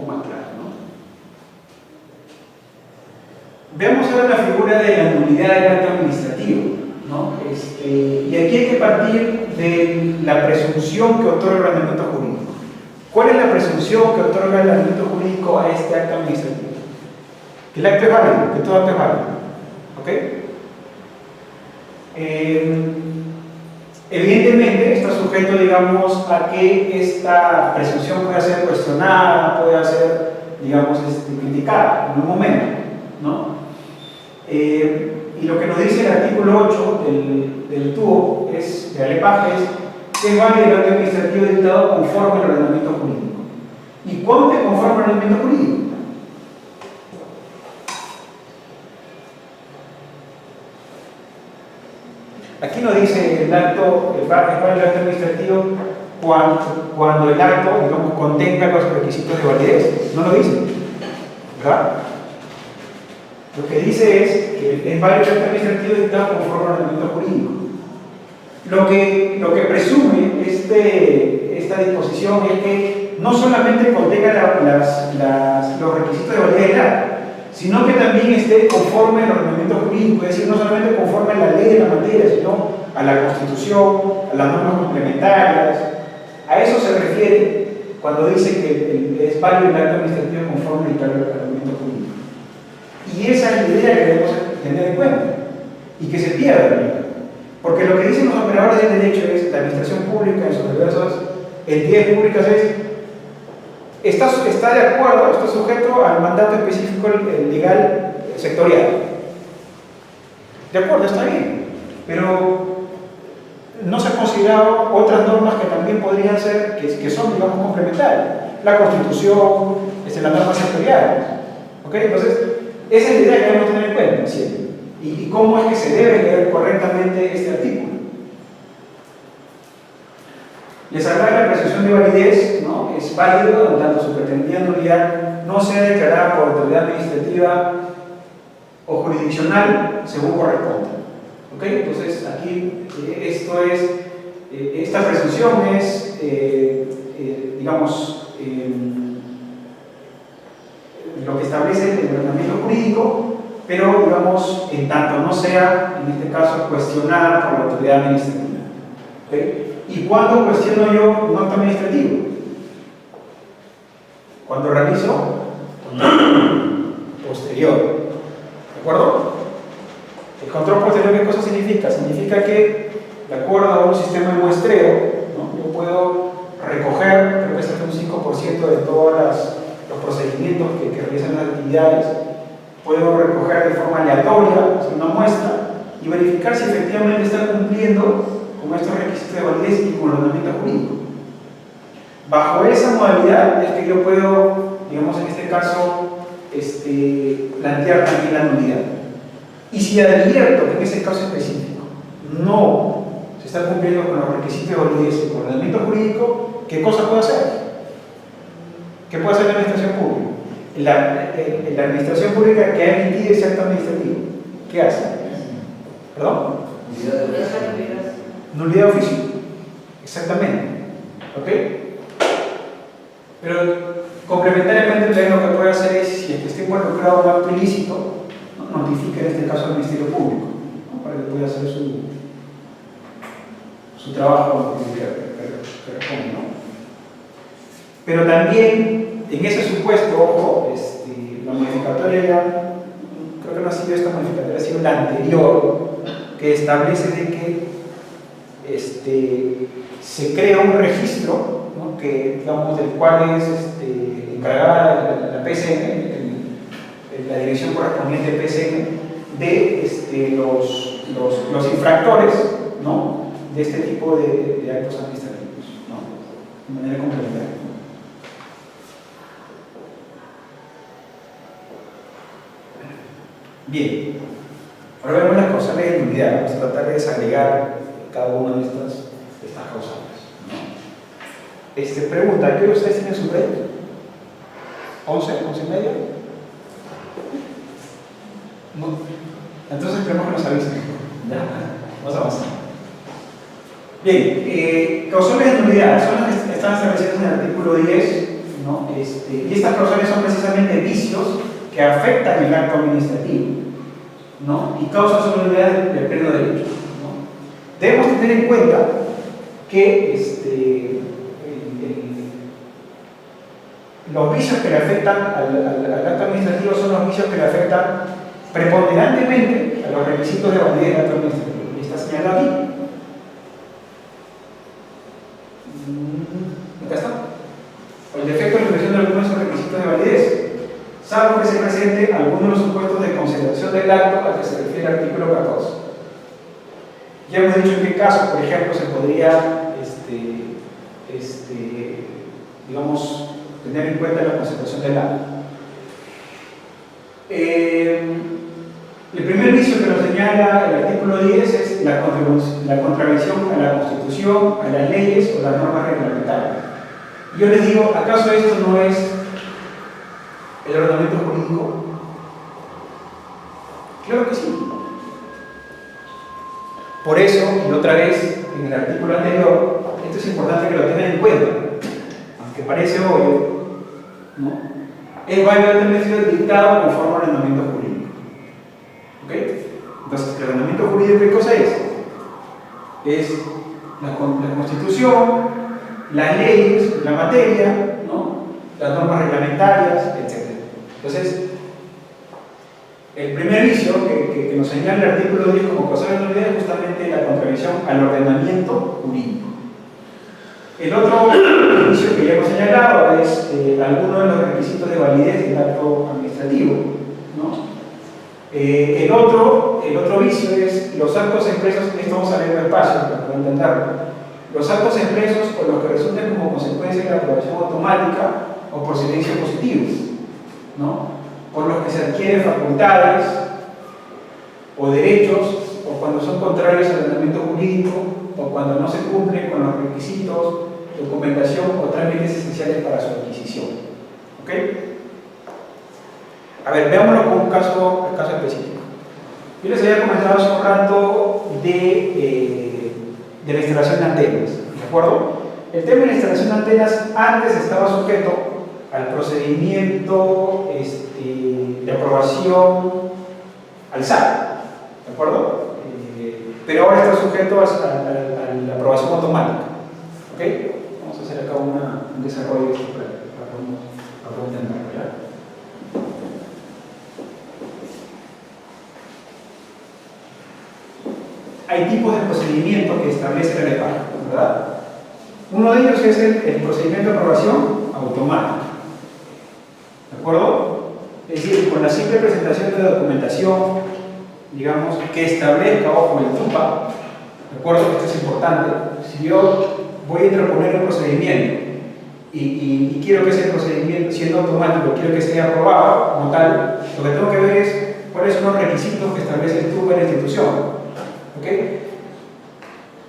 poco más claro, ¿no? Veamos ahora la figura de la nulidad del acto administrativo, ¿no? Y aquí hay que partir de la presunción que otorga el ordenamiento jurídico. ¿Cuál es la presunción que otorga el ordenamiento jurídico a este acto administrativo? Que el acto es válido, que todo acto es válido. ¿Ok? Evidentemente está sujeto, digamos, a que esta presunción pueda ser cuestionada, pueda ser, digamos, criticada en un momento, ¿no? Y lo que nos dice el artículo 8 del TUO, de Alepaje, es que es válido el acto administrativo dictado conforme al ordenamiento jurídico. ¿Y cuándo es conforme al ordenamiento jurídico? Aquí nos dice el acto, es válido el acto administrativo cuando el acto, digamos, contenga los requisitos de validez. No lo dice, ¿verdad? Lo que dice es que es válido el acto administrativo dictado conforme al ordenamiento jurídico. Lo que presume esta disposición es que no solamente contenga los requisitos de validez del acto, sino que también esté conforme al ordenamiento jurídico, es decir, no solamente conforme a la ley de la materia, sino a la Constitución, a las normas complementarias. A eso se refiere cuando dice que es válido el acto administrativo conforme al ordenamiento jurídico. Y esa es la idea que debemos tener en cuenta y que se pierda. Porque lo que dicen los operadores del derecho es la administración pública en sus diversas entidades públicas está de acuerdo, está sujeto al mandato específico legal sectorial. De acuerdo, está bien, pero no se han considerado otras normas que también podrían ser, que son, digamos, complementarias. La Constitución, las normas sectoriales. ¿Ok? Entonces, esa es la idea que debemos tener en cuenta siempre. ¿Y cómo es que se debe leer correctamente este artículo? Les hablaba de la presunción de validez, ¿no? Es válido en tanto su pretendida nulidad no sea declarada por autoridad administrativa o jurisdiccional según corresponda. ¿Ok? Entonces, aquí esta presunción es, digamos, lo que establece el ordenamiento jurídico, pero, digamos, en tanto no sea, en este caso, cuestionada por la autoridad administrativa. ¿Ok? ¿Y cuándo cuestiono yo un acto administrativo? Cuando realizo posterior. ¿De acuerdo? El control posterior, ¿qué cosa significa? Significa que, de acuerdo a un sistema de muestreo, ¿no? Yo puedo recoger, creo que es hasta un 5% de todos los procedimientos que realizan las actividades. Puedo recoger de forma aleatoria, hacer una muestra y verificar si efectivamente está cumpliendo con estos requisitos de validez y con el ordenamiento jurídico. Bajo esa modalidad es que yo puedo, digamos, en este caso, plantear también la nulidad. Y si advierto que en ese caso específico no se está cumpliendo con los requisitos de validez y con el ordenamiento jurídico, ¿qué cosa puedo hacer? ¿Qué puede hacer la administración pública? La administración pública que ha emitido ese acto administrativo, ¿qué hace? ¿Perdón? Nulidad de oficio. Exactamente. ¿Ok? Pero complementariamente también lo que puede hacer es, si esté involucrado en un acto ilícito, ¿no? Notifique en este caso al Ministerio Público, ¿no? Para que pueda hacer su trabajo que responde, ¿no? Pero también, en ese supuesto, ojo, la modificatoria, creo que no ha sido esta modificatoria, ha sido la anterior, que establece de que se crea un registro, ¿no? Que, digamos, del cual es encargada la PCM, la dirección correspondiente de PCM, de los infractores, ¿no? De este tipo de actos administrativos, ¿no? De manera complementaria. Bien, ahora vemos las causales de nulidad. Vamos a tratar de desagregar cada una de estas causales, ¿no? Pregunta, ¿a qué hora ustedes tienen su break? ¿11? ¿11:30? No. Entonces esperemos que nos avisen. Vamos a avanzar. Bien, causales de nulidad son las que están establecidas en el artículo 10 ¿no? Y estas causales son precisamente vicios que afectan el acto administrativo, ¿no? Y causan su nulidad del pleno derecho, ¿no? Debemos tener en cuenta que los vicios que le afectan al acto administrativo son los vicios que le afectan preponderantemente a los requisitos de validez del acto administrativo. Y está señalado aquí. Acá está. El defecto de la expresión de algunos de esos requisitos de validez, salvo que se presente alguno de los supuestos de consideración del acto al que se refiere el artículo 14. Ya hemos dicho en qué caso, por ejemplo, se podría digamos, tener en cuenta la consideración del acto. El primer vicio que nos señala el artículo 10 es la contravención a la Constitución, a las leyes o las normas reglamentarias. Yo les digo, ¿acaso esto no es el ordenamiento jurídico? Claro que sí. Por eso, y otra vez, en el artículo anterior, esto es importante que lo tengan en cuenta, aunque parece obvio, ¿no? Es válido tener sido dictado conforme al ordenamiento jurídico. ¿Ok? Entonces, ¿el ordenamiento jurídico qué cosa es? Es la Constitución, las leyes, la materia, ¿no? Las normas reglamentarias, etc. Entonces, el primer vicio que nos señala el artículo 10 como causal de nulidad es justamente la contravención al ordenamiento jurídico. El otro vicio que ya hemos señalado es alguno de los requisitos de validez del acto administrativo, ¿no? El otro vicio es los actos expresos, esto vamos a leer despacio para poder entenderlo. Los actos expresos o los que resulten como consecuencia de la aprobación automática o por silencios positivos, ¿no? Por los que se adquieren facultades o derechos, o cuando son contrarios al ordenamiento jurídico, o cuando no se cumplen con los requisitos, documentación o trámites esenciales para su adquisición. ¿Ok? A ver, veámoslo con un caso específico. Yo les había comentado hace un rato de la instalación de antenas, ¿de acuerdo? El tema de la instalación de antenas antes estaba sujeto al procedimiento de aprobación al SAT, ¿de acuerdo? Pero ahora está sujeto a la aprobación automática. ¿Ok? Vamos a hacer acá un desarrollo de esto para poder entenderlo, ¿ya? Hay tipos de procedimiento que establece la LEPAC, ¿verdad? Uno de ellos es el procedimiento de aprobación automática. ¿De acuerdo? Es decir, con la simple presentación de la documentación, digamos, que establezca, ojo, el TUPA, ¿de acuerdo? Esto es importante. Si yo voy a interponer un procedimiento y quiero que ese procedimiento, siendo automático, quiero que sea aprobado como tal, lo que tengo que ver es cuáles son los requisitos que establece el TUPA en la institución. ¿Ok?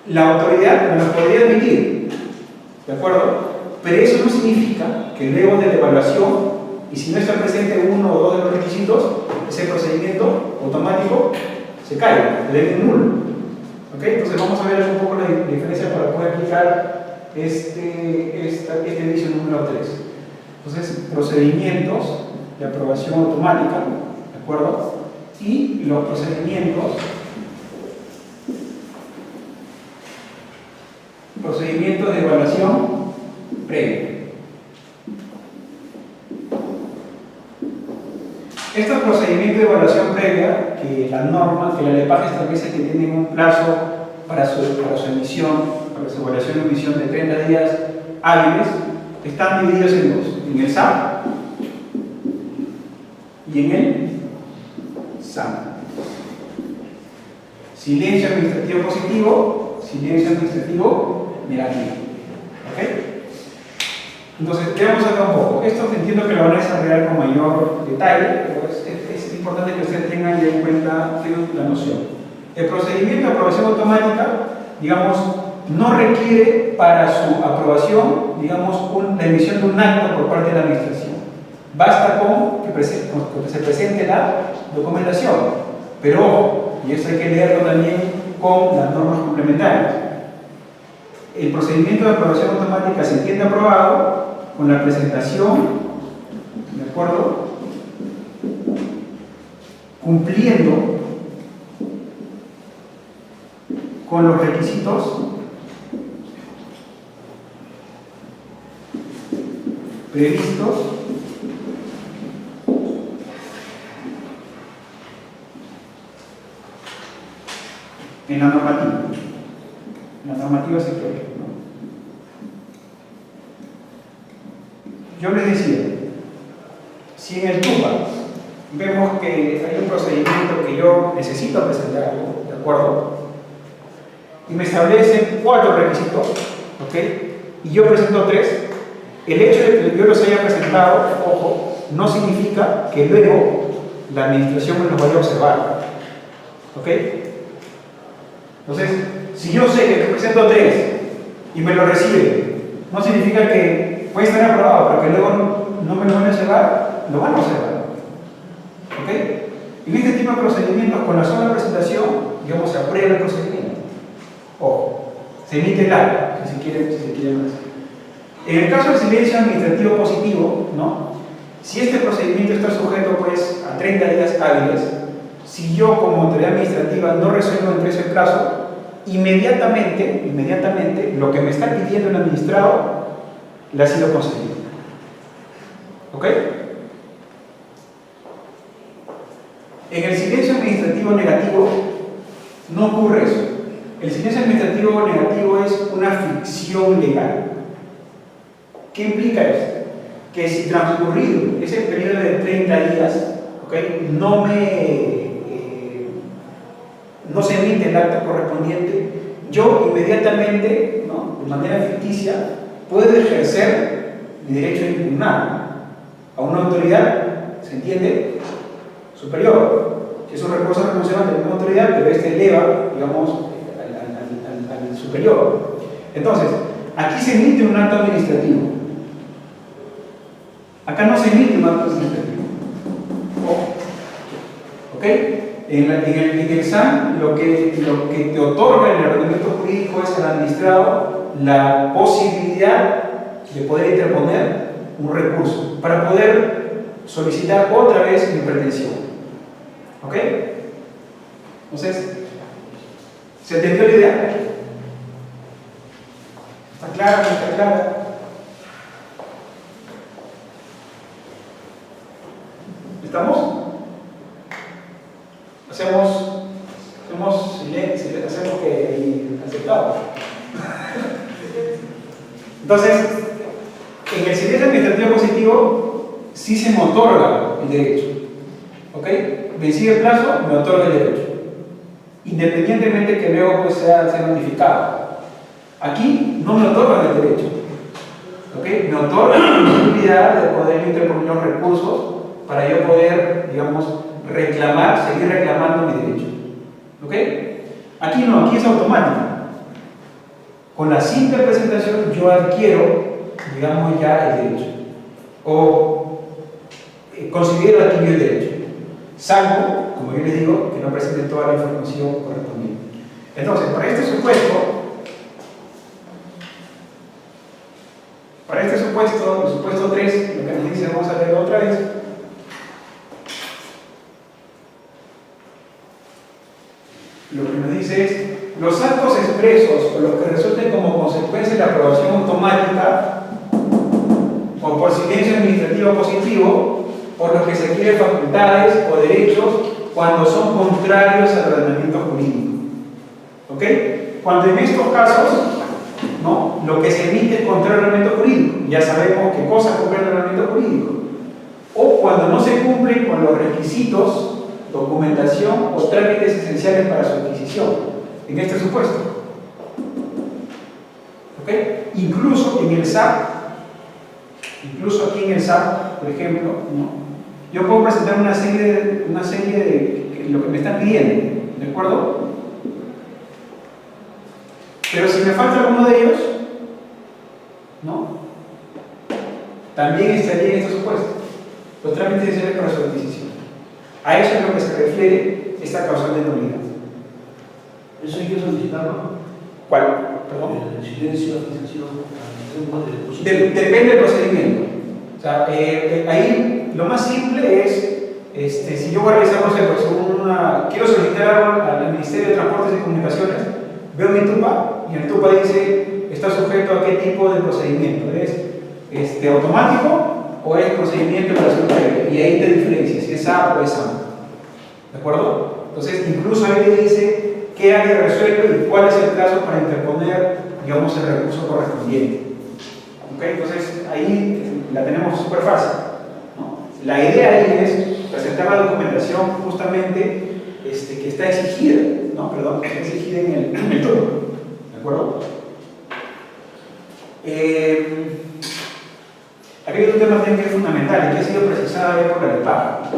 La autoridad me los podría admitir, ¿de acuerdo? Pero eso no significa que luego de la evaluación, y si no está presente uno o dos de los requisitos, ese procedimiento automático se cae, le debe un nulo. ¿Ok? Entonces vamos a ver un poco la diferencia para poder aplicar este vicio número 3. Entonces, procedimientos de aprobación automática, ¿de acuerdo? Y los procedimientos de evaluación previa. Estos procedimientos de evaluación previa, que la norma, que la LEPAC establece que tienen un plazo para su emisión, para su evaluación y emisión de 30 días hábiles, están divididos en dos: en el SAP y en el SAM. Silencio administrativo positivo, silencio administrativo negativo. ¿Ok? Entonces, veamos acá un poco. Esto entiendo que lo van a desarrollar con mayor detalle, pero es importante que ustedes tengan ya en cuenta la noción. El procedimiento de aprobación automática, digamos, no requiere para su aprobación, digamos, la emisión de un acto por parte de la administración. Basta con que se presente la documentación. Pero, ojo, y eso hay que leerlo también con las normas complementarias. El procedimiento de aprobación automática se entiende aprobado con la presentación, ¿de acuerdo? Cumpliendo con los requisitos previstos en la normativa sectorial, ¿no? Yo les decía, si en el TUPA vemos que hay un procedimiento que yo necesito presentar, ¿de acuerdo? Y me establecen 4 requisitos, ¿ok? Y yo presento 3, el hecho de que yo los haya presentado, ojo, no significa que luego la administración me los vaya a observar, ¿ok? Entonces, si yo sé que presento 3 y me lo reciben, no significa que puede estar aprobado, pero que luego no me lo van a observar, lo van a observar, ¿ok? En este tipo de procedimientos, con la sola presentación, digamos, se aprueba el procedimiento. Ojo, se emite el acta, si se quiere hacer. En el caso del silencio administrativo positivo, ¿no? Si este procedimiento está sujeto pues, a 30 días hábiles, si yo como autoridad administrativa no resuelvo entre ese plazo, inmediatamente lo que me está pidiendo el administrado le ha sido concedido. ¿Ok? En el silencio administrativo negativo no ocurre eso. El silencio administrativo negativo es una ficción legal. ¿Qué implica esto? Que si transcurrido ese periodo de 30 días, ¿okay? no se emite el acta correspondiente, yo inmediatamente, ¿no? de manera ficticia, puedo ejercer mi derecho a impugnar a una autoridad, ¿se entiende? Superior. Si es un recurso renunciable de una autoridad, pero este eleva, digamos, al superior. Entonces, aquí se emite un acto administrativo. Acá no se emite un acto administrativo. ¿Ok? En el SAN lo que te otorga el ordenamiento jurídico es al administrado la posibilidad de poder interponer un recurso para poder solicitar otra vez mi pretensión. ¿Ok? Entonces, ¿se entendió la idea? ¿Está clara? ¿No está clara? ¿Estamos? Hacemos que aceptado. Entonces, en el silencio administrativo positivo sí se me otorga el derecho. ¿Ok? Vencido el plazo, me otorga el derecho. Independientemente que luego pues, sea notificado. Aquí no me otorgan el derecho. ¿Ok? Me otorgan la posibilidad de poder interponer los recursos para yo poder, digamos, seguir reclamando mi derecho. ¿Ok? Aquí no, aquí es automático. Con la simple presentación yo adquiero, digamos, ya el derecho. O considero adquirir el derecho. Salvo, como yo les digo, que no presente toda la información correspondiente. Entonces, para este supuesto, el supuesto 3, lo que nos dice, vamos a leerlo otra vez. Lo que nos dice es, los actos expresos o los que resulten como consecuencia de la aprobación automática o por silencio administrativo positivo, por los que se adquieren facultades o derechos cuando son contrarios al ordenamiento jurídico. ¿Ok? Cuando en estos casos, ¿no? Lo que se emite es contrario al ordenamiento jurídico, ya sabemos qué cosa cumple el ordenamiento jurídico. O cuando no se cumplen con los requisitos, documentación o trámites esenciales para su adquisición, en este supuesto. ¿Ok? Incluso en el SAP, incluso aquí en el SAP, por ejemplo, ¿no? Yo puedo presentar una serie de lo que me están pidiendo, ¿de acuerdo? Pero si me falta alguno de ellos, ¿no? También estaría en este supuesto, los trámites esenciales para su adquisición. A eso es lo que se refiere esta causal de nulidad. ¿Eso hay que solicitarlo? ¿Cuál? perdón. El silencio, administración, Depende del procedimiento. O sea, ahí lo más simple es, si yo voy a realizar, no sé, pues quiero solicitar algo al Ministerio de Transportes y Comunicaciones, veo mi TUPA y el TUPA dice, está sujeto a qué tipo de procedimiento, ¿es automático o es procedimiento de relación previa? Y ahí te diferencia si es A o es A. ¿De acuerdo? Entonces, incluso ahí te dice qué área resuelve y cuál es el plazo para interponer, digamos, el recurso correspondiente. ¿Ok? Entonces, ahí la tenemos súper fácil, ¿no? La idea ahí es presentar la documentación justamente que está exigida, ¿no? Perdón, que está exigida en el turno. ¿De acuerdo? Aquí hay un tema también que es fundamental y que ha sido precisado ya por el EPAG.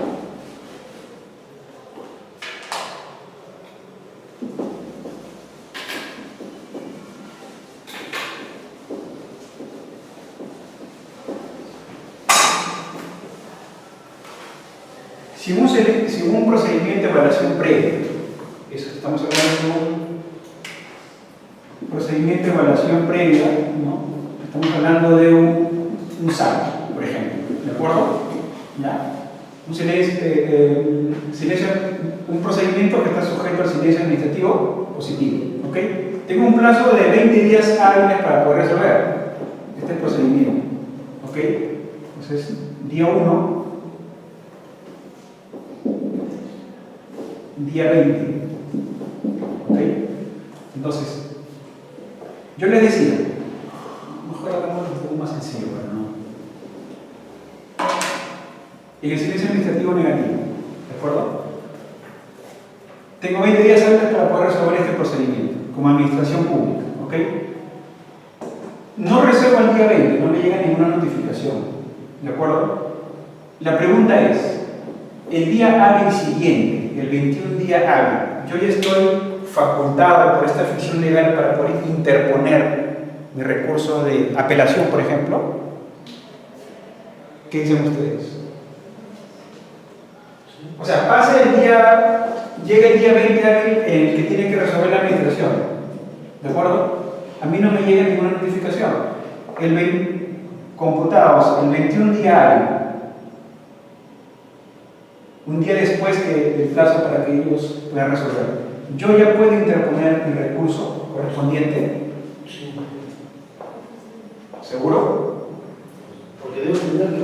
Si un procedimiento de evaluación previa, eso estamos hablando de un procedimiento de evaluación previa, ¿no? Estamos hablando de un SAT, por ejemplo, ¿de acuerdo? ¿Ya? Un procedimiento que está sujeto al silencio administrativo positivo, ¿ok? Tengo un plazo de 20 días hábiles para poder resolver este procedimiento, ¿ok? Entonces, día 1, día 20, ¿ok? Entonces, yo les decía, mejor hagamos un poco más sencillo, ¿no? En el silencio administrativo negativo, ¿de acuerdo? Tengo 20 días hábiles para poder resolver este procedimiento, como administración pública, ¿ok? No resuelvo el día 20, no me llega ninguna notificación, ¿de acuerdo? La pregunta es, el día hábil siguiente, el 21 día hábil, yo ya estoy facultado por esta ficción legal para poder interponer mi recurso de apelación, por ejemplo. ¿Qué dicen ustedes? O sea, llega el día 20 hábil en el que tiene que resolver la administración, ¿de acuerdo? A mí no me llega ninguna notificación. Computados, el 21 día hábil, un día después del plazo para que ellos puedan resolver, yo ya puedo interponer mi recurso correspondiente. Sí. ¿Seguro? Porque debo entender que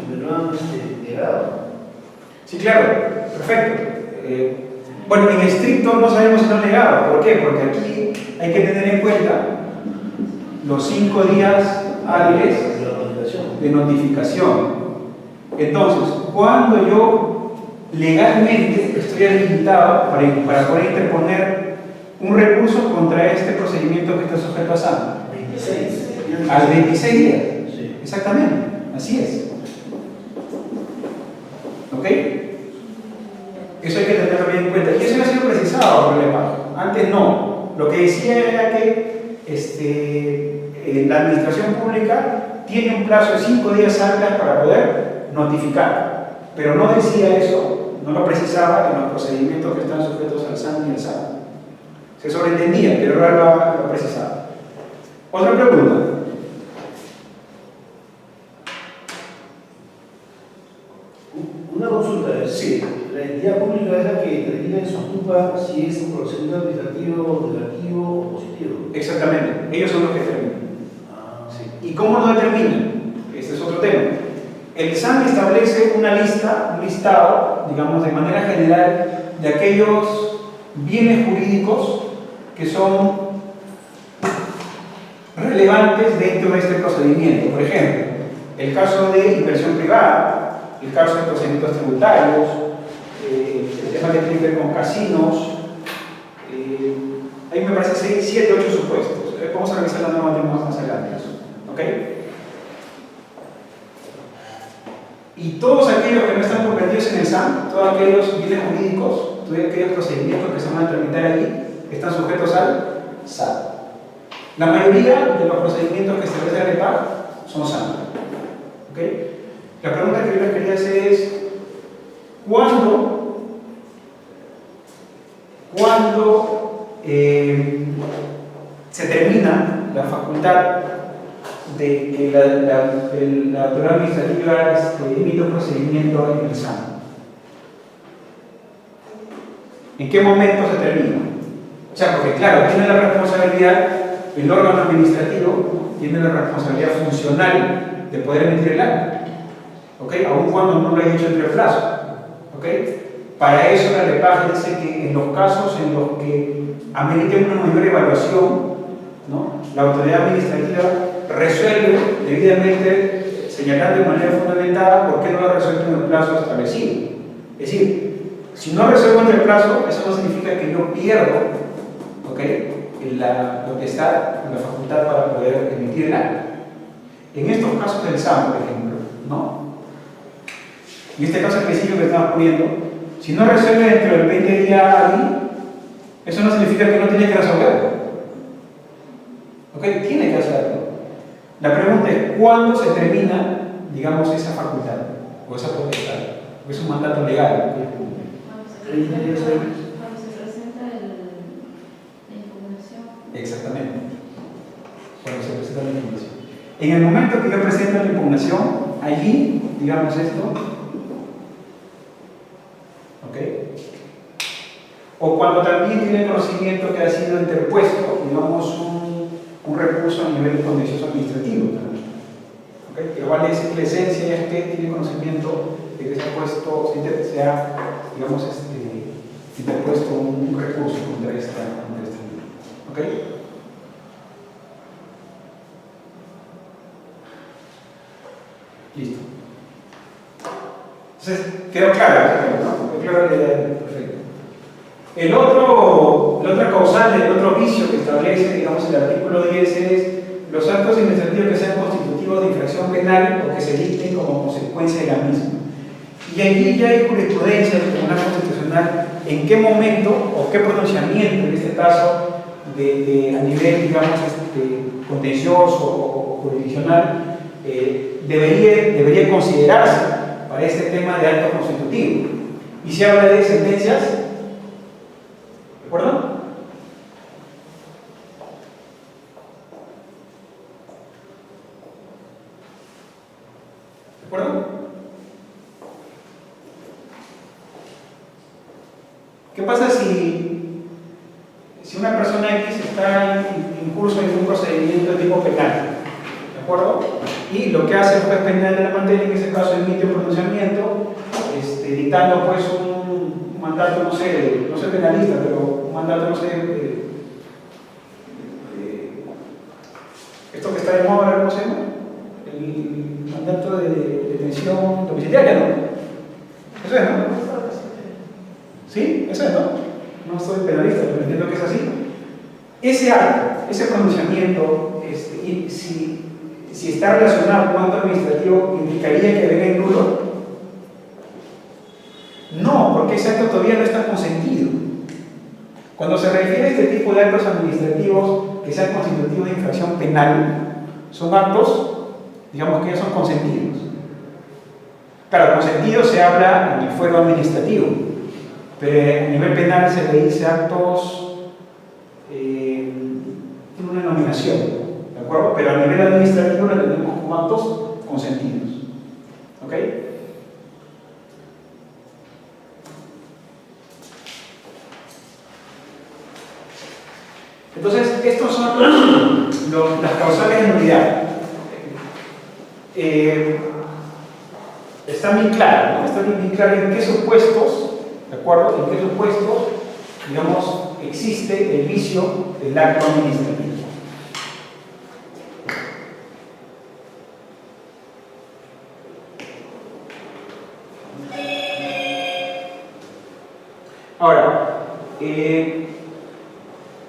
me lo han negado. Sí, claro, perfecto. Bueno, en estricto no sabemos si lo han negado. ¿Por qué? Porque aquí hay que tener en cuenta los 5 días hábiles de notificación. Entonces, cuando yo legalmente estoy habilitado para poder interponer un recurso contra este procedimiento que está sujeto a SAM. 26. Al 26 días. Sí. Exactamente, así es. ¿Ok? Eso hay que tenerlo bien en cuenta. Y eso no ha sido precisado por el EPAG. Antes no. Lo que decía era que la administración pública tiene un plazo de 5 días hábiles para poder notificar. Pero no decía eso, no lo precisaba en los procedimientos que están sujetos al SAM y al SAT. Se sobreentendía, pero ahora lo precisaba. Otra pregunta. Una consulta es, Sí. la entidad pública es la que determina en su TUPA si es un procedimiento administrativo negativo o positivo. Exactamente, ellos son los que determinan. Sí. ¿Y cómo lo determinan? Este es otro tema. El SAM establece un listado, digamos, de manera general, de aquellos bienes jurídicos que son relevantes dentro de este procedimiento. Por ejemplo, el caso de inversión privada, el caso de procedimientos tributarios, el tema que tiene que ver con casinos. Ahí me parece 7, 8 supuestos. Vamos a revisar la normativa más adelante. ¿Ok? Y todos aquellos que no están convertidos en el SAM, todos aquellos bienes jurídicos, todos aquellos procedimientos que se van a tramitar ahí, están sujetos al SAT. La mayoría de los procedimientos que establece el EPAG son SAM. ¿Ok? La pregunta que yo les quería hacer es, ¿cuándo se termina facultad de que la autoridad administrativa emita un procedimiento en el SAM? ¿En qué momento se termina? O sea, porque claro, tiene la responsabilidad, el órgano administrativo tiene la responsabilidad funcional de poder emitir el acto, ¿ok? Aun cuando no lo haya hecho entre el plazo, ¿ok? Para eso la LEPAJ dice que en los casos en los que amerite una mayor evaluación, ¿no?, la autoridad administrativa resuelve debidamente, señalando de manera fundamentada por qué no lo resuelve en el plazo establecido. Es decir, si no resuelvo en el plazo, eso no significa que yo pierdo, ¿ok?, la potestad, la facultad para poder emitir el acta. En estos casos del SAM, por ejemplo, ¿no?, en este caso específico que estamos poniendo, si no resuelve dentro del 20 días hábil, eso no significa que no tiene que resolverlo. ¿Ok? Tiene que hacerlo. La pregunta es, ¿cuándo se termina, digamos, esa facultad o esa potestad? Porque es un mandato legal. Cuando se presenta la impugnación. Exactamente. Cuando se presenta la impugnación. En el momento que yo presento la impugnación, allí, digamos esto, ¿ok? O cuando también tiene conocimiento que ha sido interpuesto, digamos, un recurso a nivel contencioso administrativo también. ¿Okay? Que igual es la esencia es que tiene conocimiento de que se ha puesto, se ha, digamos, interpuesto un recurso contra esta ley. ¿Ok? Listo. Entonces, quedó claro, ¿no? Quedó claro la idea. Perfecto. La otra causal, el otro vicio que establece, digamos, el artículo 10 es los actos administrativos que sean constitutivos de infracción penal o que se dicten como consecuencia de la misma. Y allí ya hay jurisprudencia del Tribunal Constitucional en qué momento o qué pronunciamiento, en este caso, a nivel, digamos, contencioso o jurisdiccional, debería considerarse para este tema de acto constitutivo. Y se habla de sentencias, ¿de acuerdo? ¿De acuerdo? ¿Qué pasa si una persona X está en curso en un procedimiento de tipo penal? ¿De acuerdo? Y lo que hace el juez penal de la materia, en ese caso emite un pronunciamiento, dictando pues un mandato, no sé penalista, pero un mandato, no sé, esto que está de moda, ¿cómo se llama? El mandato de detención domiciliaria, ¿no? Eso es, ¿no? ¿Sí? Eso es, ¿no? No soy penalista, pero entiendo que es así. Ese acto, ese pronunciamiento, si está relacionado con un acto administrativo, ¿implicaría que venga en nulo? No, porque ese acto todavía no está consentido. Cuando se refiere a este tipo de actos administrativos que sean constitutivos de infracción penal, son actos, digamos, que ya son consentidos. Claro, consentido se habla en el fuero administrativo, pero a nivel penal se le dice actos, tiene una denominación, ¿de acuerdo? Pero a nivel administrativo lo tenemos como actos consentidos. ¿Ok? Entonces, estos son las causales de nulidad. Está muy claro, ¿no? Está muy claro en qué supuestos, ¿de acuerdo? En qué supuestos, digamos, existe el vicio del acto administrativo. Ahora,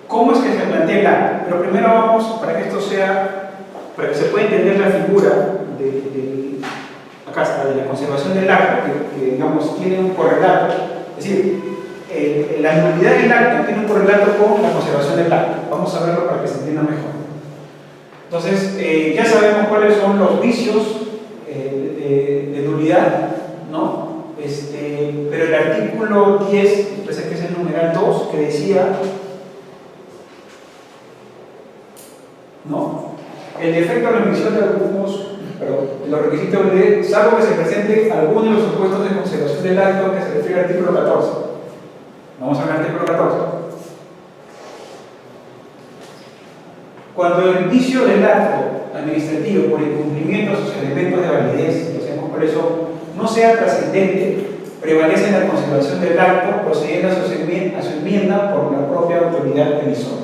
¿cómo es que se plantea el acto? Pero primero vamos, para que esto sea, para que se pueda entender la figura acá está, de la conservación del acto, que digamos tiene un correlato, es decir, la nulidad del acto tiene un correlato con la conservación del acto. Vamos a verlo para que se entienda mejor. Entonces, ya sabemos cuáles son los vicios de nulidad, ¿no? Pero el artículo 10, parece que es el numeral 2, que decía, ¿no?, el defecto de la emisión de los requisitos de validez, salvo que se presente alguno de los supuestos de conservación del acto que se refiere al artículo 14. Vamos a ver el artículo 14. Cuando el vicio del acto administrativo por incumplimiento de sus elementos de validez, lo hacemos por eso, no sea trascendente, prevalece la conservación del acto procediendo a su enmienda por la propia autoridad emisora.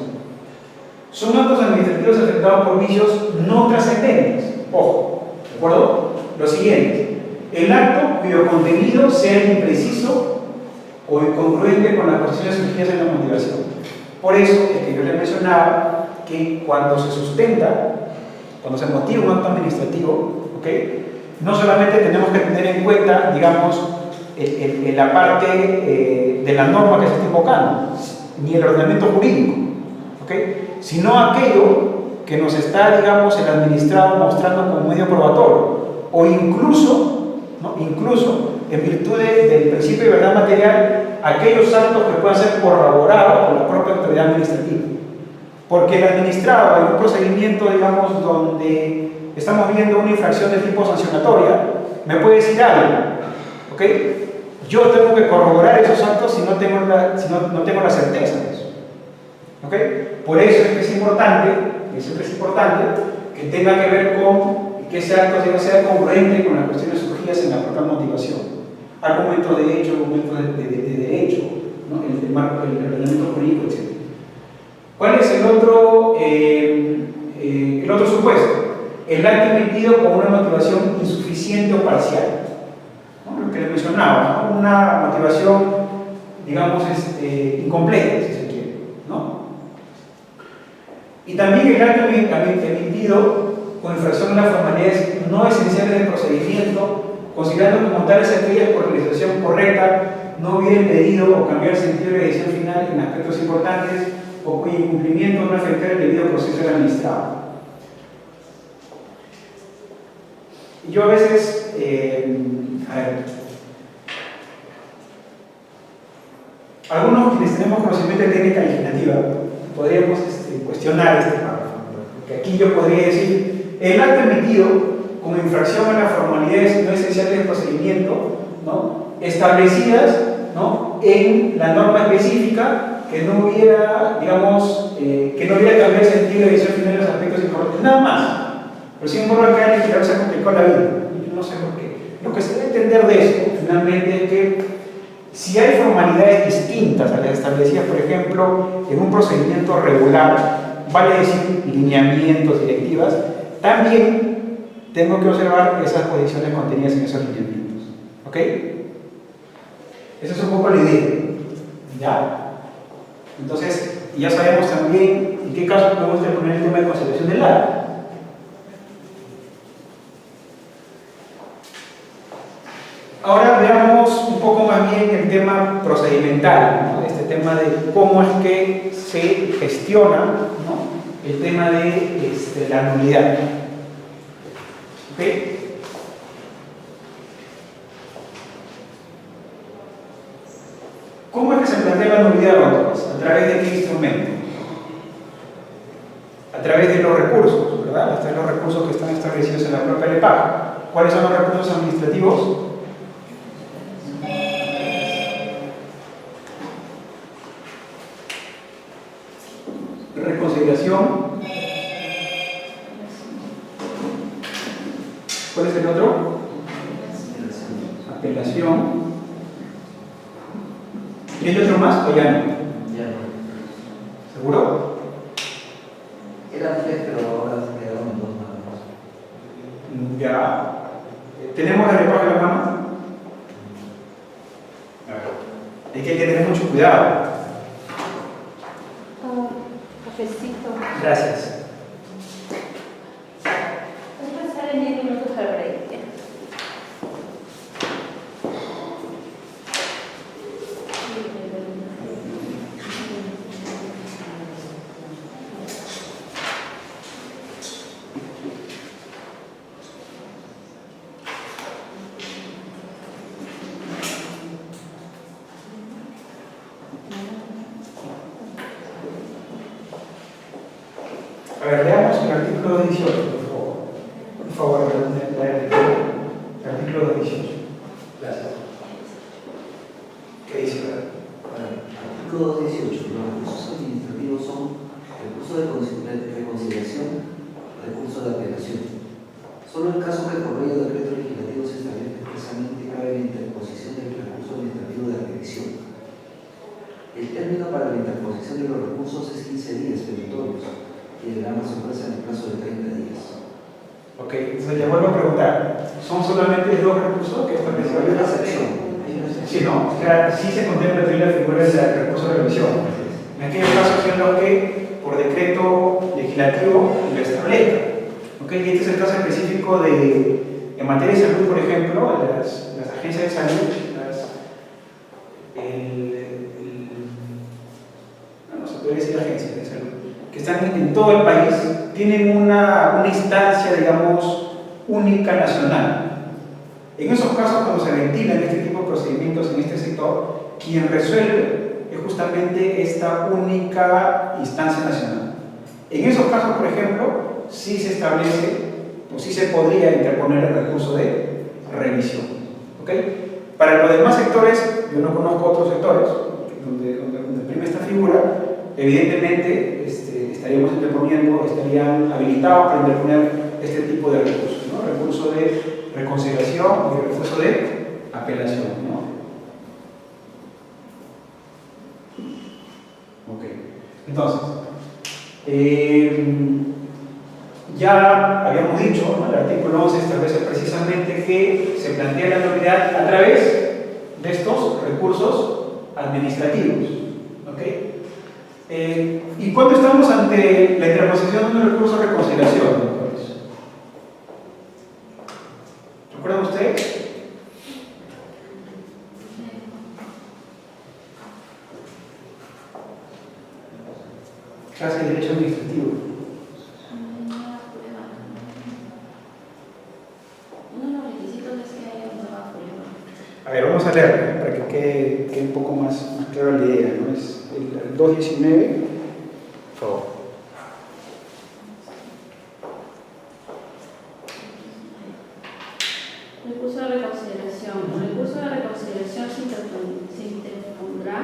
Son actos administrativos afectados por vicios no trascendentes. Ojo, ¿de acuerdo? Lo siguiente: el acto cuyo contenido sea impreciso o incongruente con las posiciones surgidas en la motivación. Por eso es que yo les mencionaba que cuando se sustenta, cuando se motiva un acto administrativo, ¿okay?, no solamente tenemos que tener en cuenta, digamos, la parte de la norma que se está invocando, ni el ordenamiento jurídico, ¿okay?, sino aquello que nos está, digamos, el administrado mostrando como medio probatorio, o incluso, ¿no?, incluso en virtud del principio de verdad material, aquellos actos que puedan ser corroborados por la propia autoridad administrativa. Porque el administrado en un procedimiento, digamos, donde estamos viendo una infracción de tipo sancionatoria, me puede decir algo, ¿ok? Yo tengo que corroborar esos actos si no tengo la certeza de eso, ¿ok? Por eso es que es importante, que tenga que ver con que ese acto sea congruente con las cuestiones surgidas en la propia motivación. Argumentos de hecho, argumentos de derecho, ¿no?, el ordenamiento jurídico, etc. ¿Cuál es el otro supuesto? El acto emitido con una motivación insuficiente o parcial, ¿no?, lo que les mencionaba, ¿no?, una motivación, digamos, incompleta, si se quiere, ¿no? Y también el acto emitido con infracción de las formalidades no esenciales del procedimiento, considerando como tales aquellas por realización correcta no hubiera impedido o cambiar el sentido de la decisión final en aspectos importantes o cuyo incumplimiento no afectara el debido proceso del administrado. Y yo a veces, algunos quienes tenemos conocimiento de técnica legislativa podríamos cuestionar este párrafo, porque aquí yo podría decir: el acto emitido como infracción a las formalidades no esenciales del procedimiento, ¿no?, establecidas, ¿no?, en la norma específica, que no hubiera, digamos, que no hubiera cambiado el sentido de decisión final en los aspectos importantes, nada más. Pero sin embargo, acá el legislador se complicó la vida. Yo no sé por qué. Lo que se debe entender de esto, finalmente, es que si hay formalidades distintas a las establecidas, por ejemplo, en un procedimiento regular, vale decir lineamientos, directivas, también tengo que observar esas posiciones contenidas en esos lineamientos. ¿Ok? Esa es un poco la idea. ¿Ya? Entonces, ya sabemos también en qué casos podemos poner el tema de conservación del acto. Ahora veamos un poco más bien el tema procedimental, ¿no?, este tema de cómo es que se gestiona, ¿no?, el tema de la nulidad. ¿Ok? ¿Cómo es que se plantea la nulidad, doctores? ¿A través de qué instrumento? A través de los recursos, ¿verdad? A través de los recursos que están establecidos en la propia LEPAC. ¿Cuáles son los recursos administrativos? Reconciliación. ¿Cuál es el otro? Apelación. ¿Y hay otro más o ya no? Ya no. ¿Seguro? Eran 3, pero ahora se quedaron en 2 nada más. Ya. ¿Tenemos la LEPAC en la mano? Hay que tener mucho cuidado. Cafecito. Gracias. Voy a pasar en 10 minutos al break. A ver, veamos artículo 18, por favor. Por favor, el artículo 18. Gracias. ¿Qué dice? Artículo 18. Los recursos administrativos son recursos de reconciliación, recursos de apelación. Solo en caso que por medio de decreto legislativo se establezca expresamente cabe la interposición del recurso administrativo de revisión. El término para la interposición de los recursos es 15 días perentorios y deberán resolverse en el plazo de 30 días. Ok, entonces le vuelvo a preguntar, ¿son solamente dos recursos que están Pero hay una excepción. Sí, no, o sea, sí se contempla también la figura del recurso de revisión. En aquellos casos en los que por decreto legislativo lo establezca. ¿Okay? Y este es el caso específico en materia de salud, por ejemplo, las agencias de salud, no se puede decir agencias de salud, que están en todo el país, tienen una instancia, digamos, única nacional. En esos casos, cuando se ventilan este tipo de procedimientos en este sector, quien resuelve es justamente esta única instancia nacional. En esos casos, por ejemplo, sí se establece, o sí se podría interponer el recurso de revisión. ¿Okay? Para los demás sectores, yo no conozco otros sectores donde prime esta figura, evidentemente estarían habilitados para interponer este tipo de recursos, ¿no? Recurso de reconciliación y recurso de apelación, ¿no? Ok. Entonces, ya habíamos dicho, ¿no? El artículo 11 establece precisamente que se plantea la nulidad a través de estos recursos administrativos. ¿Okay? ¿Y cuándo estamos ante la interposición de un recurso de reconciliación, doctores? ¿Recuerdan ustedes? Clase de Derecho Administrativo. Uno de los requisitos es que haya una nueva prueba. A ver, vamos a leer para que quede un poco más clara la idea, ¿no? Es el 219, por favor. Recurso de reconsideración. El recurso de reconsideración se interpondrá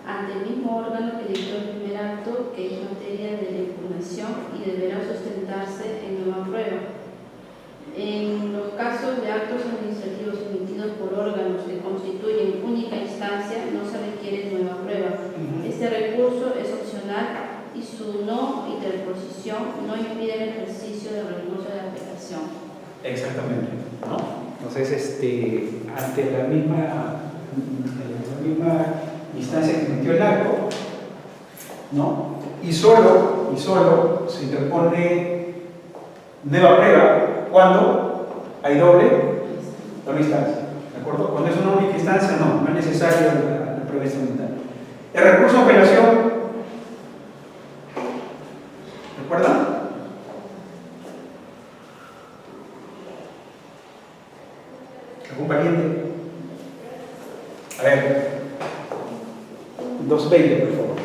ante el mismo órgano que dictó el primer acto, que es materia de la impugnación, y deberá sustentarse en nueva prueba. En los casos de actos administrativos emitidos por órganos que constituyen única instancia, no se requiere nueva prueba. Este recurso es opcional y su no interposición no impide el ejercicio del recurso de apelación. Exactamente, ¿no? Entonces, ante la misma instancia que emitió el acto, ¿no? Y solo se interpone nueva prueba cuando hay doble instancia, ¿de acuerdo? Cuando es una única instancia, no es necesaria la prueba instrumental. El recurso de apelación, ¿recuerdan? ¿Algún pariente? A ver, 220, por favor.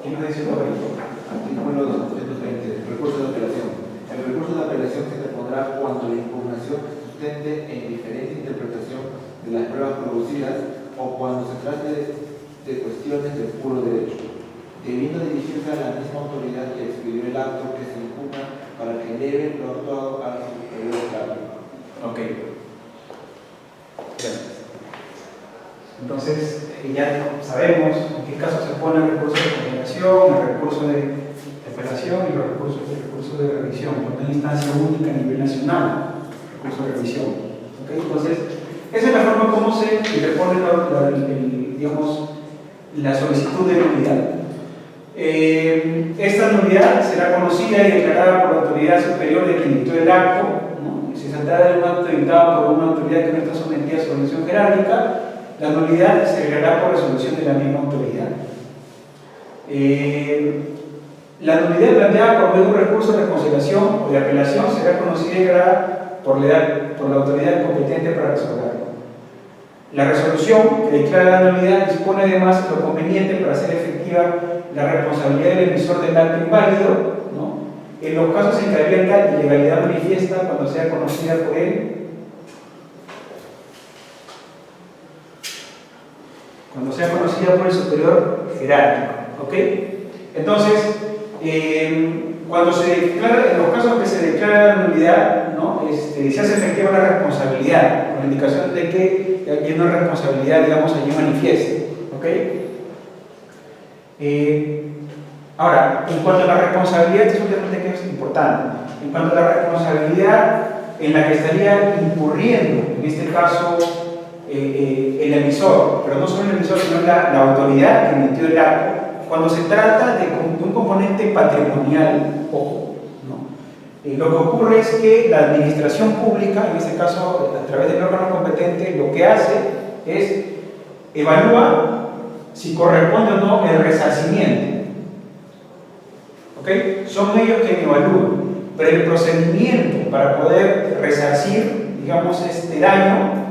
¿Quién nos dice 220? Artículo 220. Recurso de apelación. El recurso de apelación se interpondrá cuando la impugnación se sustente en diferente interpretación de las pruebas producidas o cuando se trate de cuestiones de puro derecho, debiendo dirigirse a la misma autoridad que expidió el acto que se impugna para que eleve lo actuado a su superior grado. Ok. Gracias. Entonces, ya sabemos en qué caso se pone el recurso de combinación, el recurso de apelación y el recurso de revisión, por una instancia única a nivel nacional, recurso de revisión. ¿Okay? Entonces, esa es la forma como se interpone la solicitud de nulidad. Esta nulidad será conocida y declarada por la autoridad superior de quien dictó el acto, ¿no? Si se trata de un acto dictado por una autoridad que no está sometida a su organización jerárquica, la nulidad se declarará por resolución de la misma autoridad. La nulidad planteada por medio de un recurso de reconciliación o de apelación será conocida y declarada por la autoridad competente para resolverlo. La resolución que declara la nulidad dispone además de lo conveniente para hacer efectiva la responsabilidad del emisor del acto inválido, ¿no? En los casos en que había ilegalidad manifiesta cuando sea conocida por él. Cuando sea conocida por el superior jerárquico, ¿ok? Entonces, cuando se declara, en los casos en que se declara la nulidad, ¿no? Se hace efectiva la responsabilidad, con la indicación de que hay una responsabilidad, digamos, allí manifiesta, ¿ok? Ahora, en cuanto a la responsabilidad, este es un tema que es importante. En cuanto a la responsabilidad en la que estaría incurriendo, en este caso, el emisor, pero no solo el emisor, sino la autoridad que emitió el acto, cuando se trata de un componente patrimonial, ojo, ¿no? Lo que ocurre es que la administración pública, en este caso a través del órgano competente, lo que hace es evalúa si corresponde o no el resarcimiento. ¿Ok? Son ellos quienes evalúan, pero el procedimiento para poder resarcir, digamos, este daño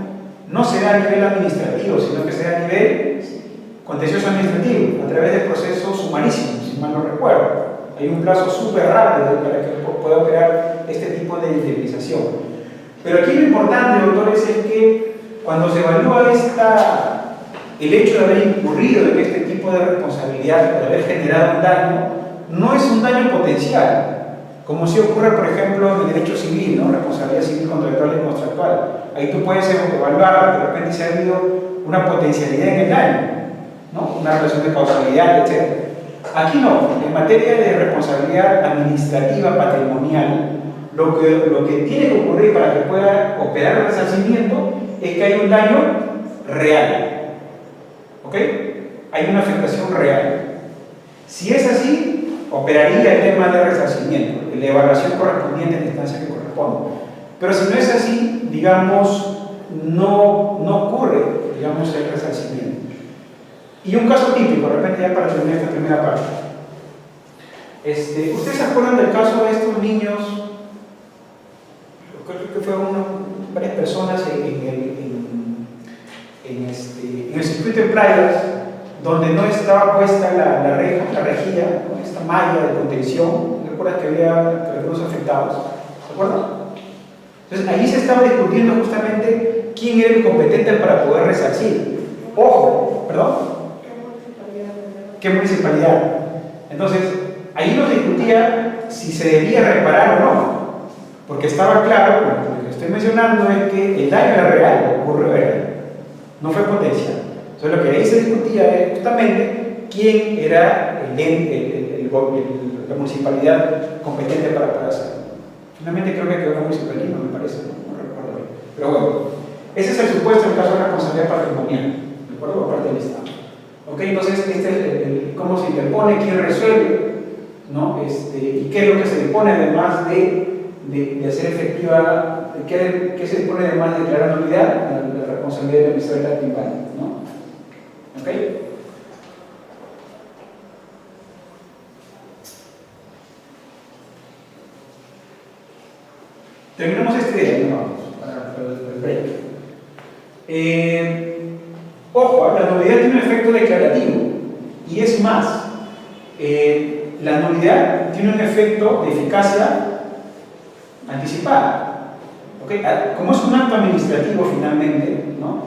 no se da a nivel administrativo, sino que se da a nivel contencioso administrativo, a través de procesos sumarísimos, si mal no recuerdo. Hay un plazo súper rápido para que pueda operar este tipo de indemnización. Pero aquí lo importante, doctores, es que cuando se evalúa el hecho de haber incurrido en este tipo de responsabilidad, de haber generado un daño, no es un daño potencial, como si ocurre, por ejemplo, en el derecho civil, ¿no? Responsabilidad civil contractual y contractual. Ahí tú puedes evaluar de repente si ha habido una potencialidad en el daño, ¿no? Una relación de causalidad, etc. Aquí no, en materia de responsabilidad administrativa patrimonial, lo que tiene que ocurrir para que pueda operar el resarcimiento es que hay un daño real. ¿Ok? Hay una afectación real. Si es así, operaría el tema de resarcimiento, la evaluación correspondiente en la instancia que corresponde. Pero si no es así, digamos, no ocurre, digamos, el resarcimiento. Y un caso típico, de repente ya para terminar esta primera parte. ¿Ustedes se acuerdan del caso de estos niños? Creo que fueron varias personas en el circuito de playas, donde no estaba puesta la rejilla, ¿no? Esta malla de contención. ¿Recuerdas que había algunos afectados? ¿Se acuerdan? Entonces, allí se estaba discutiendo justamente quién era el competente para poder resarcir. Ojo, ¿perdón? ¿Qué municipalidad? Entonces, ahí nos discutía si se debía reparar o no, porque estaba claro, lo que estoy mencionando es que el daño era real, ocurrió real, no fue potencial. Entonces, lo que ahí se discutía es justamente quién era la municipalidad competente para poder hacerlo. Finalmente creo que quedó la municipalidad, me parece, no recuerdo bien. Pero bueno, ese es el supuesto en el caso de responsabilidad patrimonial, ¿de acuerdo? Por parte del Estado. ¿Ok? Entonces, este es cómo se interpone, quién resuelve, ¿no? Y qué es lo que se dispone además de hacer efectiva, qué se dispone además de declarar nulidad, la responsabilidad del emisor del acto inválido, ¿no? ¿Ok? Terminamos este día, ¿no? Para el break. Ojo, la nulidad tiene un efecto declarativo, y es más, la nulidad tiene un efecto de eficacia anticipada. ¿Okay? Como es un acto administrativo finalmente, ¿no?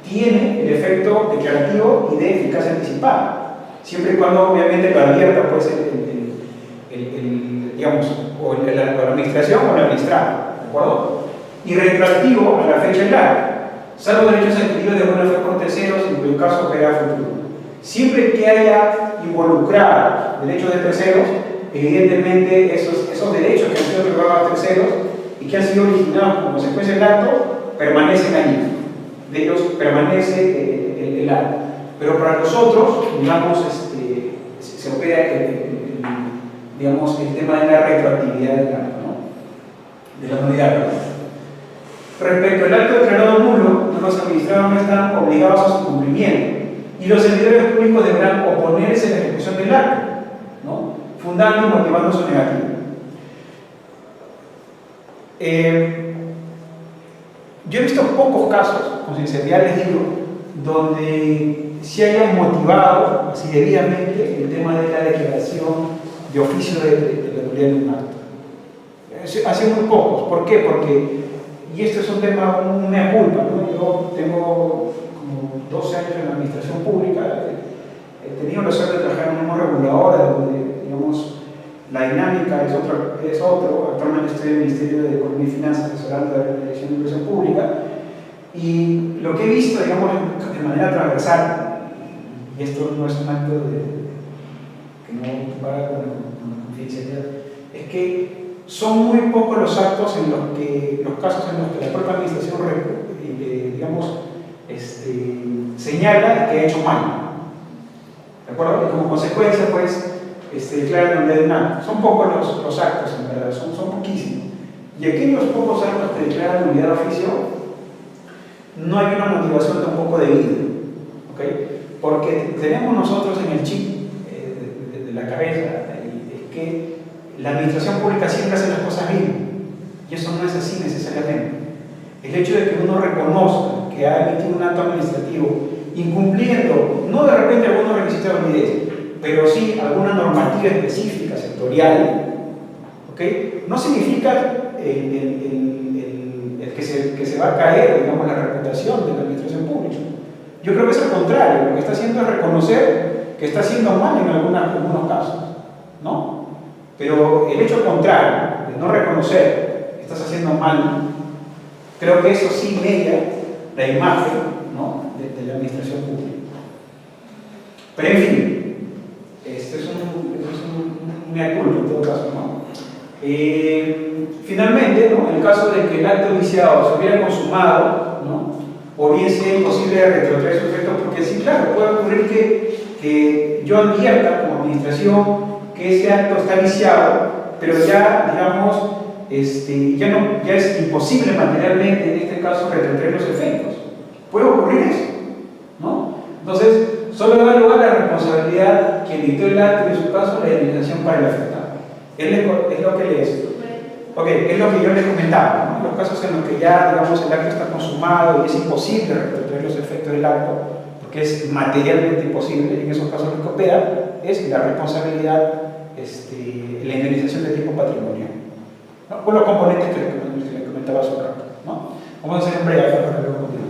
Tiene el efecto declarativo y de eficacia anticipada, siempre y cuando obviamente lo advierta pues, digamos, o la administración o el administrado, ¿de acuerdo? Y retroactivo a la fecha del acto, salvo derechos adquiridos de buena fe por terceros, en cuyo caso opera futuro. Siempre que haya involucrado derechos de terceros, evidentemente esos derechos que han sido otorgados a terceros y que han sido originados como consecuencia del acto, permanecen allí. De ellos permanece el acto. Pero para nosotros, digamos, se opera digamos, el tema de la retroactividad del acto, ¿no? De la nulidad, perdón. Respecto al acto declarado nulo, los administrados no están obligados a su cumplimiento y los servidores públicos deberán oponerse a la ejecución del acto, ¿no? Fundando y motivando su negativa. Yo he visto pocos casos, con sinceridad les digo, donde si hayan motivado así debidamente el tema de la declaración de oficio de la nulidad de un acto. Hace muy pocos. ¿Por qué? Porque, y esto es un tema, una culpa, ¿no? Yo tengo como 12 años en la administración pública, he tenido la suerte de trabajar en una reguladora donde, digamos, la dinámica es otro. Actualmente estoy en el Ministerio de Economía y Finanzas asesorando la Dirección de Inversión Pública, y lo que he visto, digamos, de manera transversal, y esto no es un acto que no va con la confidencialidad, es que son muy pocos los actos en los casos en los que la propia administración, digamos, señala que ha hecho mal. ¿De acuerdo? Y como consecuencia, pues, declara la nulidad de un acto. Son pocos los actos, en verdad, son poquísimos. Y aquellos pocos actos que declaran nulidad de oficio, no hay una motivación tampoco debida. ¿Okay? Porque tenemos nosotros en el chip de la cabeza, es que la administración pública siempre hace las cosas bien, y eso no es así necesariamente. El hecho de que uno reconozca que ha emitido un acto administrativo incumpliendo, no de repente algunos requisitos de validez, pero sí alguna normativa específica, sectorial, ¿okay? No significa que se va a caer, digamos, la reputación de la administración pública. Yo creo que es al contrario, lo que está haciendo es reconocer que está haciendo mal en algunos casos, ¿no? Pero el hecho contrario, de no reconocer que estás haciendo mal, creo que eso sí media la imagen, ¿no?, de la administración pública. Pero en fin, este es un mea culpa en todo caso, ¿no? Finalmente, ¿no?, en el caso de que el acto viciado se hubiera consumado, ¿no?, o bien sea imposible retrotraer su efecto, porque sí, claro, puede ocurrir que yo advierta como administración que ese acto está viciado, pero ya, digamos, ya es imposible materialmente, en este caso, retrotraer los efectos. Puede ocurrir eso, ¿no? Entonces, solo da lugar a la responsabilidad quien dictó el acto, en su caso, la indemnización para el afectado. Es lo que es lo que yo les comentaba, ¿no? Los casos en los que ya, digamos, el acto está consumado y es imposible retrotraer los efectos del acto, porque es materialmente imposible, en esos casos lo que opera es la responsabilidad, la indemnización de tipo patrimonial, ¿no?, por los componentes que les comentaba hace un rato, ¿no? Vamos a hacer un breve para luego continuar.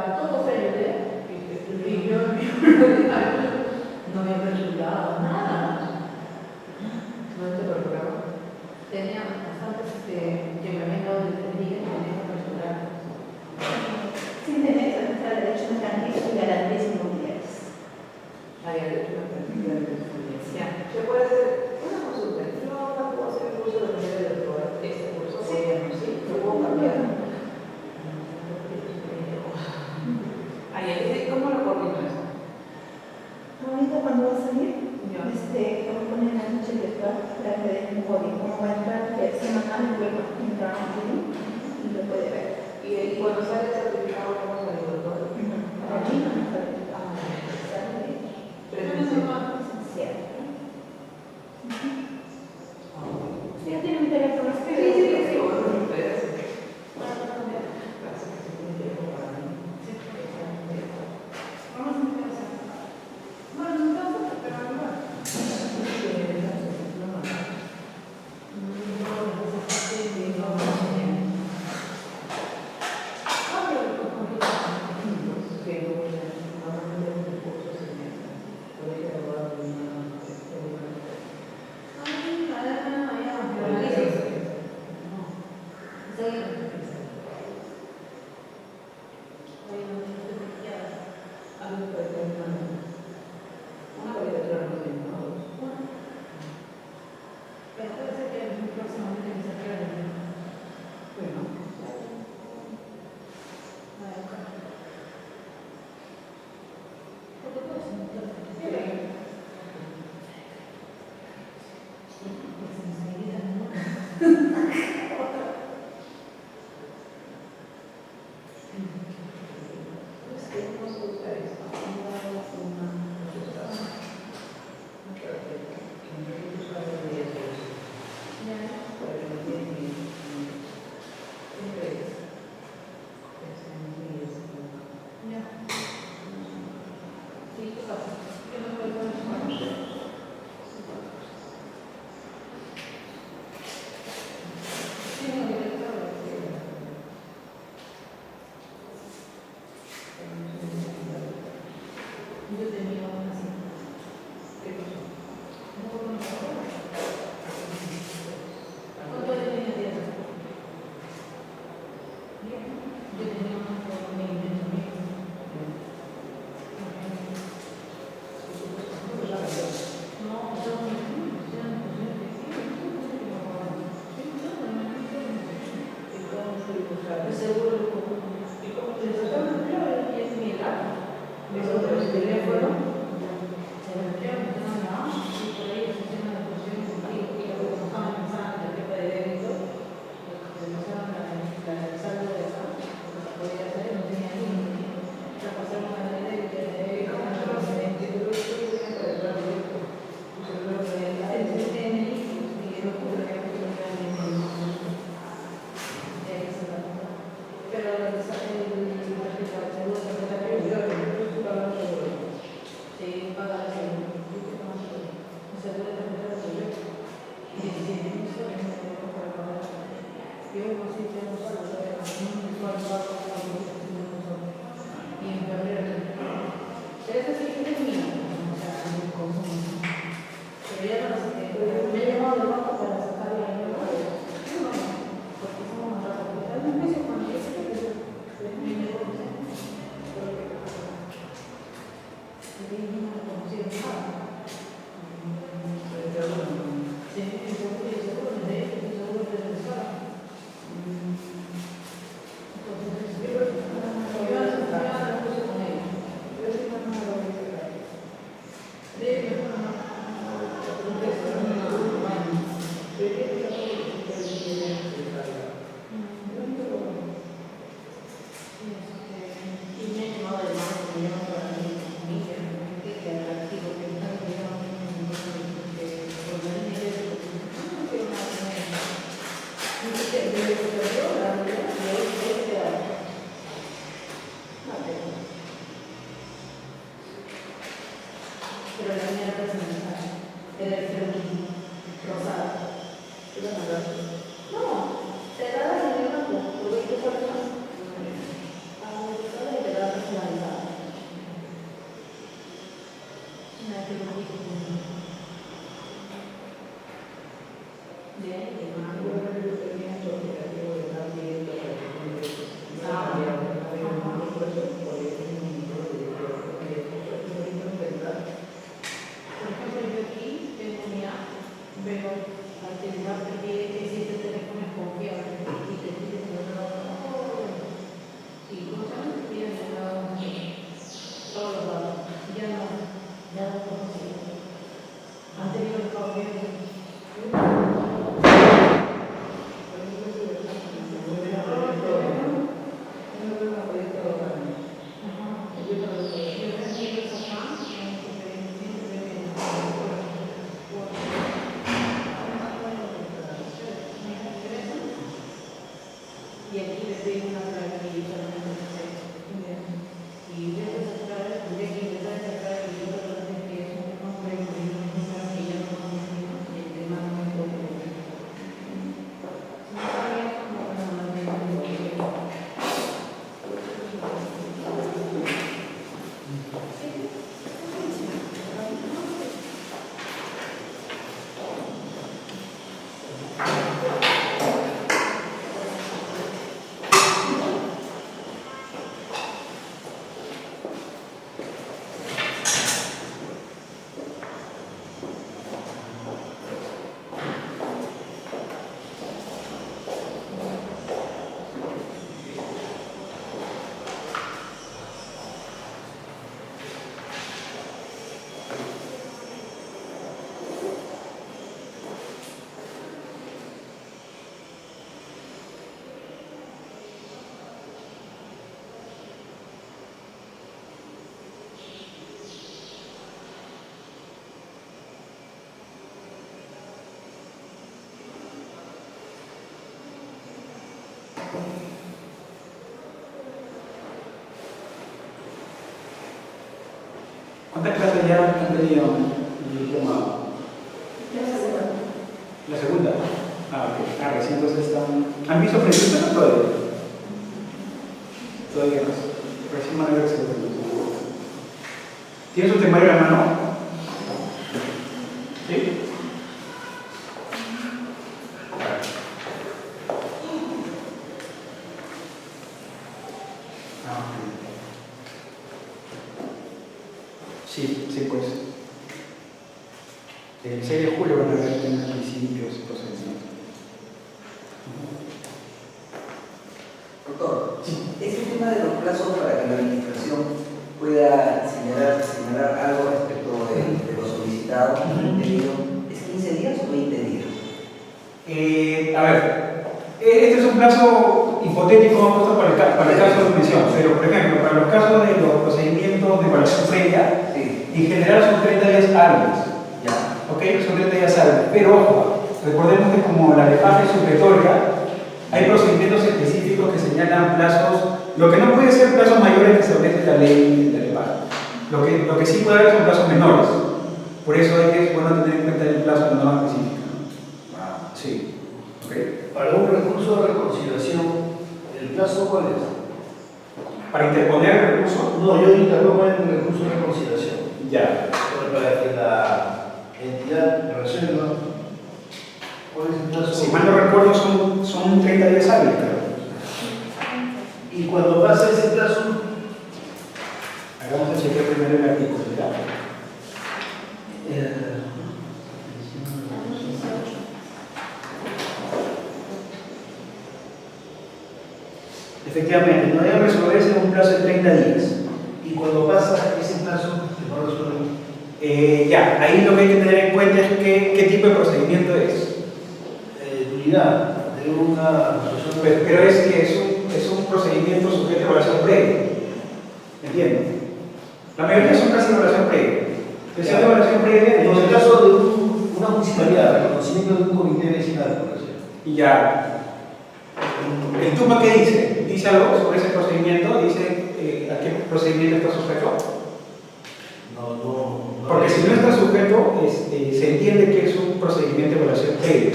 está todo frente, y yo no había presurado nada. No te programa. Tenía bastantes que me habían dado de teoría y tenía que presurar. Sin tener nuestra derecho mercantil y garantías inmobiliarias. Había hecho una práctica de experiencia. ¿Se puede hacer una consulta? Yo no puedo hacer el curso de manera de probar este curso. Sí, lo puedo cambiar. ¿Cómo lo coordino eso? Ahorita cuando va a salir, Ya. lo ponen en la noche virtual para que den un código. Como va a entrar, que semanal, luego entrar a un y lo puede ver. Y cuando sale el certificado, ¿cómo sale el doctor? Allí no me sale. Presencial. Presencial. Ya tiene mi teléfono. Sí. Vamos a empezar. Bueno, entonces, pero igual. Yo tenía una así. ¿Qué pasó? ¿Cuánto le tenía tiempo? Yo tenía una por 20 seguro y como te sacaron el clave y es mi edad, es otro teléfono, se metieron en una y por ahí funciona la función y lo que estaban pensando en la jefa de débito, se pasaron la saldo de acá, porque se podía hacer, no tenía límite, la pasaron a la de débito, y como yo no sé, que tú lo tienes para el plan directo, pues el plan de el CNI y el otro de la jefa de pero el seguro secretario se paga el seguro y yo no sé si tengo y en febrero pero eso sí es mío, o sea, el consumo pero ya no sé qué me he llamado del banco para sacar la dinero porque somos más rápidos hay un precio cuando yo sé que mi negocio y no me conocieron nada pero bueno siempre que seguro y seguro de hecho y seguro de regresar entonces yo la puse con ellos yo sí no me lo voy a sacar de ellos no yo y aquí le pedimos una clave y solamente se y de esas claves tendría que ingresar esa clave y yo creo que es un nombre que no necesita que ya no conocemos el tema no es todo. ¿Cuántas clases ya han tenido el diplomado? ¿La segunda? Ah, ok. Ah, recién entonces están... ¿Han visto preguntas o todavía? Todavía no. Recién van a ver que se lo pregunto. ¿Tienes un temario en la mano? ¿Sí? Sí, sí, pues. El 6 de julio van a ver temas principios y procedimientos. Doctor, ese tema de los plazos para que la administración pueda señalar algo respecto de lo solicitado, pedido, ¿es 15 días o 20 días? A ver, este es un plazo hipotético puesto para el caso de omisión, pero por ejemplo, para los casos de los procedimientos de evaluación previa, Sí. en general son 30 días hábiles. Ya. Ok, son 30 días hábiles, pero ojo, recordemos que como la de fase supletoria, hay procedimientos específicos que señalan plazos, lo que no puede ser plazos mayores que establece la ley de la lo que sí puede haber son plazos menores. Por eso es bueno tener en cuenta el plazo menor específico. Sí. Okay. Para un recurso de reconciliación, ¿el plazo cuál es? Para interponer el recurso, No, yo interpongo en el recurso de reconciliación. ya. Para que la entidad resuelva, ¿cuál es el plazo? Si mal no recuerdo, son 30 días hábiles, creo. Y cuando pasa ese plazo, Vamos a chequear primero el artículo, ¿ya? Efectivamente, no debe resolverse en un plazo de 30 días. y cuando pasa ese plazo, que no resuelve, Ya, ahí lo que hay que tener en cuenta es qué tipo de procedimiento es. nulidad de una asociación. Pero es que es un procedimiento sujeto a evaluación previa. ¿Entienden? La mayoría son casi evaluación previa. Especial de evaluación previa. En el caso de una municipalidad, reconocimiento de un comité vecinal, por ejemplo. Y ya. ¿El TUPA qué dice? ¿Dice algo sobre ese procedimiento? ¿Dice a qué procedimiento está sujeto? No. Porque si no está sujeto, se entiende que es un procedimiento de evaluación previa.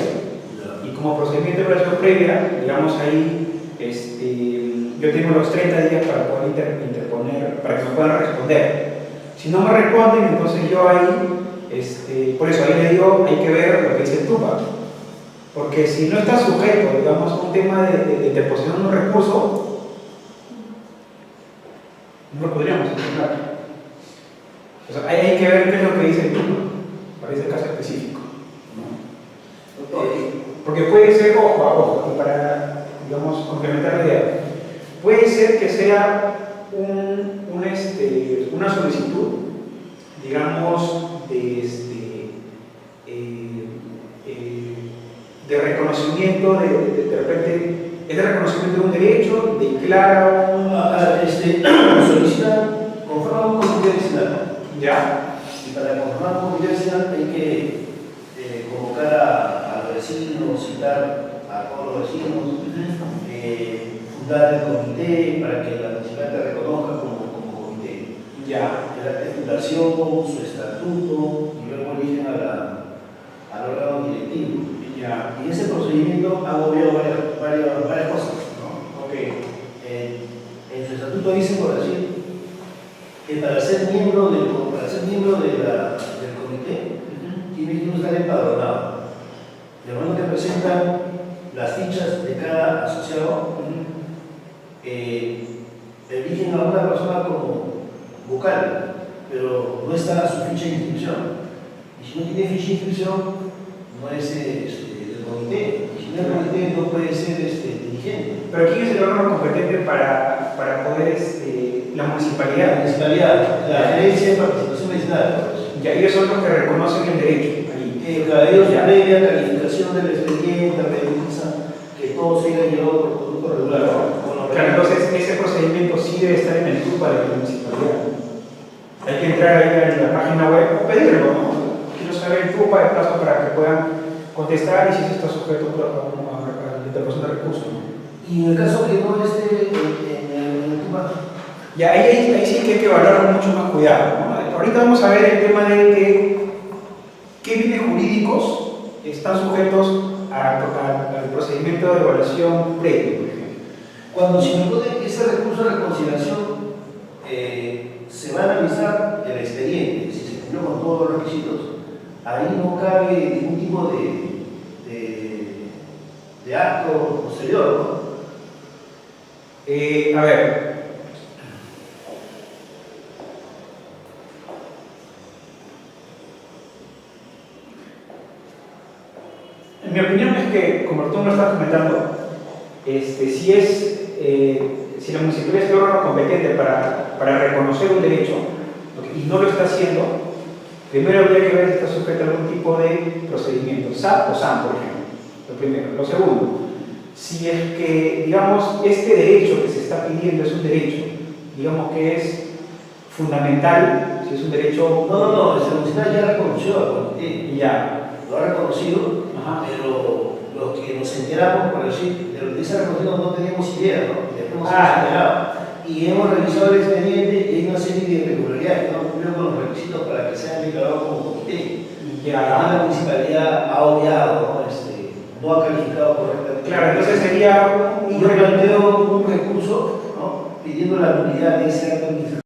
Y como procedimiento de evaluación previa, digamos ahí, yo tengo los 30 días para poder interponer, para que me puedan responder. Si no me responden, entonces yo ahí, por eso ahí le digo, hay que ver lo que dice el TUPA. Porque si no está sujeto, digamos, a un tema de interposición de un recurso, no lo podríamos interpretar. O sea, ahí hay que ver qué es lo que dice el TUPA para ese caso específico, ¿no? Porque puede ser, ojo, para, digamos, complementar la idea, puede ser que sea una solicitud, digamos, de reconocimiento, de repente, es de reconocimiento de un derecho, declara solicita conformar un comité vecinal. ¿Ya? Y para conformar un comité vecinal hay que convocar a los vecinos, citar a todos los vecinos, fundar el comité, para que la municipalidad te reconozca como comité. Ya. El acta de fundación, su estatuto, y luego eligen al órgano directivo. Ya. Y en ese procedimiento han obviado varias cosas, ¿no? Ok. En su estatuto dice, por decir, que para ser miembro del comité, tiene que estar empadronado. De momento que presentan las fichas de cada asociado, eligen a una persona como vocal, pero no está su ficha de inscripción. Y si no tiene ficha de inscripción, no es del comité. Y si no es del comité, no puede ser dirigente. Pero ¿quién es el órgano competente para poder, la municipalidad? La municipalidad, la gerencia de participación vecinal. Ya, ellos son los que reconocen el derecho. Cada ellos previa calificación del expediente, revisan que todo se haya llevado por producto regular. Claro, entonces ese procedimiento sí debe estar en el TUPA de la municipalidad. Hay que entrar ahí en la página web o pedirlo, ¿no? Quiero saber el TUPA de plazo para que puedan contestar y si se está sujeto a la interposición de recursos, ¿no? Y en el caso que no esté en el TUPA, ya, ahí sí que hay que evaluar con mucho más cuidado, ¿no? Ahorita vamos a ver el tema de qué bienes jurídicos están sujetos al procedimiento de evaluación previo, por ejemplo. cuando se impone ese recurso de reconsideración, se va a analizar el expediente, si se cumplió con todos los requisitos. Ahí no cabe ningún tipo de acto posterior, ¿no? A ver. Mi opinión es que, como tú me lo estás comentando, si la municipalidad es el órgano competente para reconocer un derecho y no lo está haciendo, primero habría que ver si está sujeto a algún tipo de procedimiento, SAP o SAM, por ejemplo. Lo primero. Lo segundo, si es que, digamos, este derecho que se está pidiendo es un derecho, digamos que es fundamental, si es un derecho... No, la municipalidad ya reconoció al comité. Ya. Lo ha reconocido. Ajá. Pero los que nos enteramos, por decir, de lo que se ha reconocido no teníamos idea, ¿no? Después nos hemos enterado. Y hemos revisado el expediente y hay una serie de irregularidades que no cumplieron con los requisitos para que sean declarados como comité. Ya. La municipalidad ha obviado, ¿no? No ha calificado correctamente. Claro, entonces sería Y yo planteo un recurso, ¿no? Pidiendo la nulidad de ese acto administrativo.